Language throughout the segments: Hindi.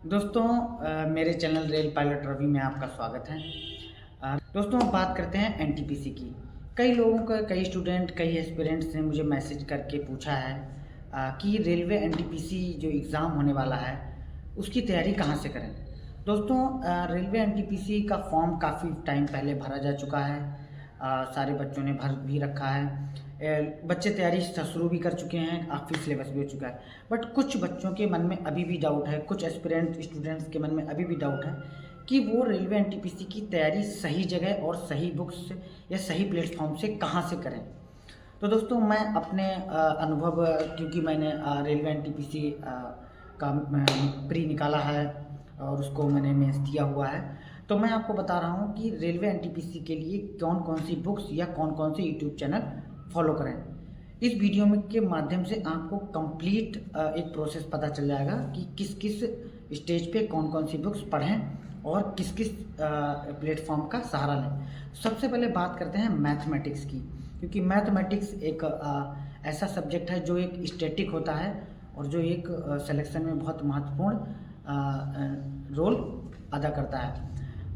दोस्तों मेरे चैनल रेल पायलट रवि में आपका स्वागत है। दोस्तों अब बात करते हैं एनटीपीसी की। कई लोगों का कई स्टूडेंट कई एस्पिरेंट्स ने मुझे मैसेज करके पूछा है कि रेलवे एनटीपीसी जो एग्ज़ाम होने वाला है उसकी तैयारी कहाँ से करें। दोस्तों रेलवे एनटीपीसी का फॉर्म काफ़ी टाइम पहले भरा जा चुका है। सारे बच्चों ने भर भी रखा है। बच्चे तैयारी शुरू भी कर चुके हैं, काफ़ी सिलेबस भी हो चुका है। बट कुछ बच्चों के मन में अभी भी डाउट है, कुछ एस्पिरेंट स्टूडेंट्स के मन में अभी भी डाउट है कि वो रेलवे एनटीपीसी की तैयारी सही जगह और सही बुक्स या सही प्लेटफॉर्म से कहाँ से करें। तो दोस्तों मैं अपने अनुभव, क्योंकि मैंने रेलवे एनटीपीसी का प्री निकाला है और उसको मैंने मेंस दिया हुआ है, तो मैं आपको बता रहा हूँ कि रेलवे एनटीपीसी के लिए कौन कौन सी बुक्स या कौन कौन से यूट्यूब चैनल फॉलो करें। इस वीडियो में के माध्यम से आपको कंप्लीट एक प्रोसेस पता चल जाएगा कि किस किस स्टेज पे कौन कौन सी बुक्स पढ़ें और किस किस प्लेटफॉर्म का सहारा लें। सबसे पहले बात करते हैं मैथमेटिक्स की, क्योंकि मैथमेटिक्स एक ऐसा सब्जेक्ट है जो एक स्टैटिक होता है और जो एक सिलेक्शन में बहुत महत्वपूर्ण रोल अदा करता है।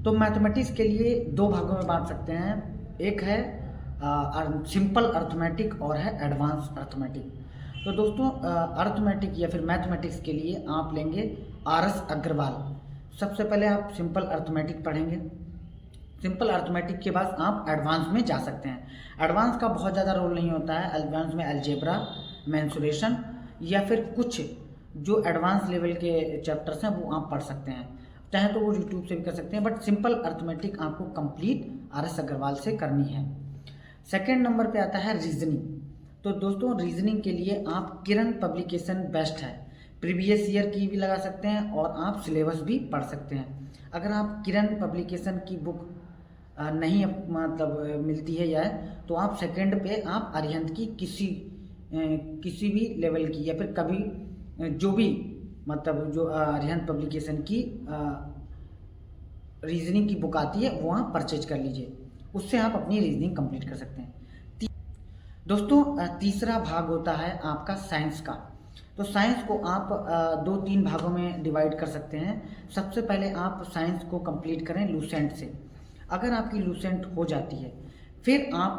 तो मैथमेटिक्स के लिए दो भागों में बांट सकते हैं, एक है सिंपल अर्थमेटिक और है एडवांस अर्थमेटिक। तो दोस्तों अर्थमेटिक या फिर मैथमेटिक्स के लिए आप लेंगे आर.एस. अग्रवाल। सबसे पहले आप सिंपल अर्थमेटिक पढ़ेंगे। सिंपल अर्थमेटिक के बाद आप एडवांस में जा सकते हैं। एडवांस का बहुत ज़्यादा रोल नहीं होता है। एडवांस में अलजेब्रा, मेंसुरेशन या फिर कुछ जो एडवांस लेवल के चैप्टर्स हैं वो आप पढ़ सकते हैं। चाहे तो वो यूट्यूब से भी कर सकते हैं, बट सिंपल अर्थमेटिक आपको कंप्लीट आर.एस. अग्रवाल से करनी है। सेकेंड नंबर पे आता है रीजनिंग। तो दोस्तों रीजनिंग के लिए आप किरण पब्लिकेशन बेस्ट है। प्रीवियस ईयर की भी लगा सकते हैं और आप सिलेबस भी पढ़ सकते हैं। अगर आप किरण पब्लिकेशन की बुक नहीं मतलब मिलती है या तो आप सेकंड पे आप अरिहंत की किसी भी लेवल की या फिर कभी जो भी मतलब जो अरिहंत पब्लिकेशन की रीजनिंग की बुक आती है वो आप परचेज कर लीजिए, उससे आप अपनी रीजनिंग कंप्लीट कर सकते हैं। दोस्तों तीसरा भाग होता है आपका साइंस का। तो साइंस को आप दो तीन भागों में डिवाइड कर सकते हैं। सबसे पहले आप साइंस को कंप्लीट करें लूसेंट से। अगर आपकी लूसेंट हो जाती है फिर आप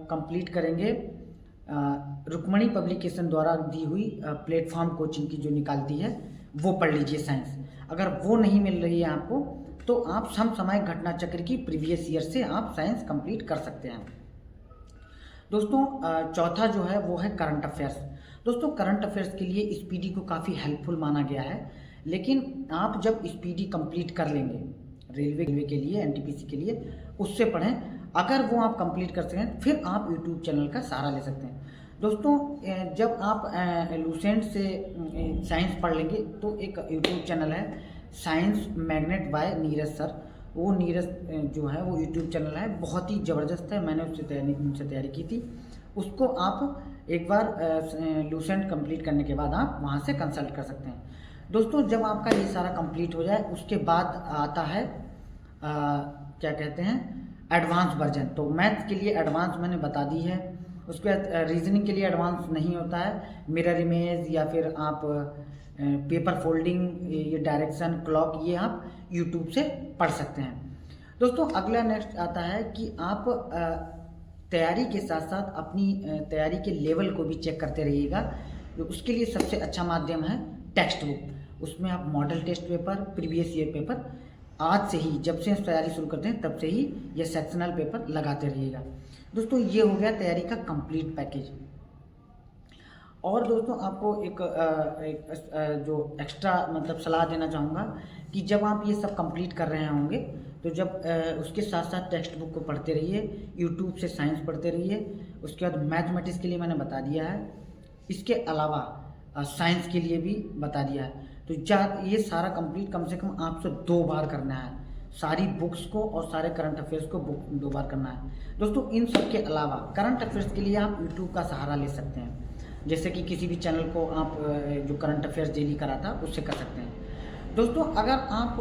कंप्लीट करेंगे रुक्मणी पब्लिकेशन द्वारा दी हुई प्लेटफॉर्म कोचिंग की जो निकालती है वो पढ़ लीजिए साइंस। अगर वो नहीं मिल रही है आपको तो आप समसामयिक घटना चक्र की प्रीवियस ईयर से आप साइंस कंप्लीट कर सकते हैं। दोस्तों चौथा जो है वो है करंट अफेयर्स। दोस्तों करंट अफेयर्स के लिए स्पीडी को काफ़ी हेल्पफुल माना गया है, लेकिन आप जब स्पीडी कंप्लीट कर लेंगे रेलवे के लिए, एनटीपीसी के लिए, उससे पढ़ें। अगर वो आप कंप्लीट कर सकें फिर आप यूट्यूब चैनल का सहारा ले सकते हैं। दोस्तों जब आप लूसेंट से साइंस पढ़ लेंगे तो एक यूट्यूब चैनल है science magnet by Neeraj sir. वो नीरज जो है वो यूट्यूब चैनल है, बहुत ही ज़बरदस्त है। मैंने उनसे तैयारी की थी। उसको आप एक बार लूसेंट कंप्लीट करने के बाद आप वहाँ से कंसल्ट कर सकते हैं। दोस्तों जब आपका ये सारा कंप्लीट हो जाए उसके बाद आता है क्या कहते हैं एडवांस वर्जन। तो मैथ्स के लिए एडवांस मैंने बता दी है। उसके बाद रीजनिंग के लिए एडवांस नहीं होता है। मिरर इमेज या फिर आप पेपर फोल्डिंग, ये डायरेक्शन, क्लॉक, ये आप यूट्यूब से पढ़ सकते हैं। दोस्तों अगला नेक्स्ट आता है कि आप तैयारी के साथ साथ अपनी तैयारी के लेवल को भी चेक करते रहिएगा। तो उसके लिए सबसे अच्छा माध्यम है टेक्स्ट बुक। उसमें आप model test paper, previous year paper आज से ही, जब से तैयारी शुरू करते हैं तब से ही ये सेक्शनल पेपर लगाते रहिएगा। दोस्तों ये हो गया तैयारी का कंप्लीट पैकेज। और दोस्तों आपको एक जो एक्स्ट्रा मतलब सलाह देना चाहूँगा कि जब आप ये सब कंप्लीट कर रहे होंगे तो जब उसके साथ साथ टेक्स्ट बुक को पढ़ते रहिए, यूट्यूब से साइंस पढ़ते रहिए। उसके बाद मैथमेटिक्स के लिए मैंने बता दिया है, इसके अलावा साइंस के लिए भी बता दिया है। तो ये सारा कंप्लीट कम से कम आपसे 2 बार करना है। सारी बुक्स को और सारे करंट अफेयर्स को 2 बार करना है। दोस्तों इन सब के अलावा करंट अफेयर्स के लिए आप यूट्यूब का सहारा ले सकते हैं। जैसे कि किसी भी चैनल को आप जो करंट अफेयर्स डेली कराता उससे कर सकते हैं। दोस्तों अगर आप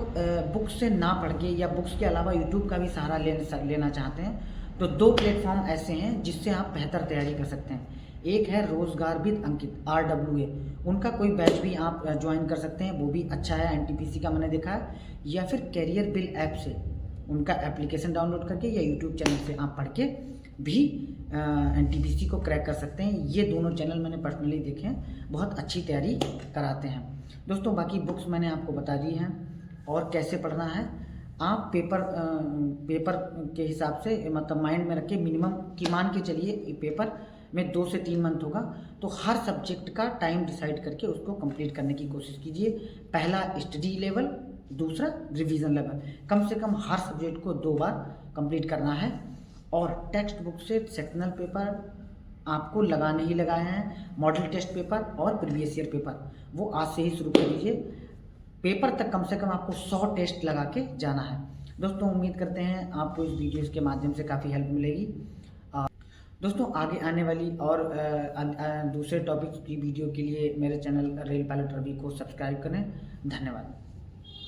बुक से ना पढ़ के या बुक्स के अलावा यूट्यूब का भी सहारा लेना चाहते हैं तो 2 प्लेटफॉर्म ऐसे हैं जिससे आप बेहतर तैयारी कर सकते हैं। एक है रोजगार विद अंकित RWA, उनका कोई बैच भी आप ज्वाइन कर सकते हैं, वो भी अच्छा है, NTPC का मैंने देखा है। या फिर कैरियर बिल ऐप से उनका एप्लीकेशन डाउनलोड करके या यूट्यूब चैनल से आप पढ़ के भी NTPC को क्रैक कर सकते हैं। ये दोनों चैनल मैंने पर्सनली देखे हैं, बहुत अच्छी तैयारी कराते हैं। दोस्तों बाकी बुक्स मैंने आपको बता दी हैं और कैसे पढ़ना है। आप पेपर के हिसाब से मतलब माइंड में रखिए, मिनिमम की मान के चलिए पेपर में 2 से 3 मंथ होगा, तो हर सब्जेक्ट का टाइम डिसाइड करके उसको कंप्लीट करने की कोशिश कीजिए। पहला स्टडी लेवल, दूसरा रिवीजन लेवल, कम से कम हर सब्जेक्ट को 2 बार कंप्लीट करना है। और टेक्स्ट बुक से सेक्शनल पेपर आपको लगाने ही लगाए हैं, मॉडल टेस्ट पेपर और प्रीवियस ईयर पेपर वो आज से ही शुरू कर दीजिए। पेपर तक कम से कम आपको 100 टेस्ट लगा के जाना है। दोस्तों उम्मीद करते हैं आपको इस वीडियोज़ के माध्यम से काफ़ी हेल्प मिलेगी। दोस्तों आगे आने वाली और दूसरे टॉपिक्स की वीडियो के लिए मेरे चैनल रेल पायलट रवि को सब्सक्राइब करें। धन्यवाद।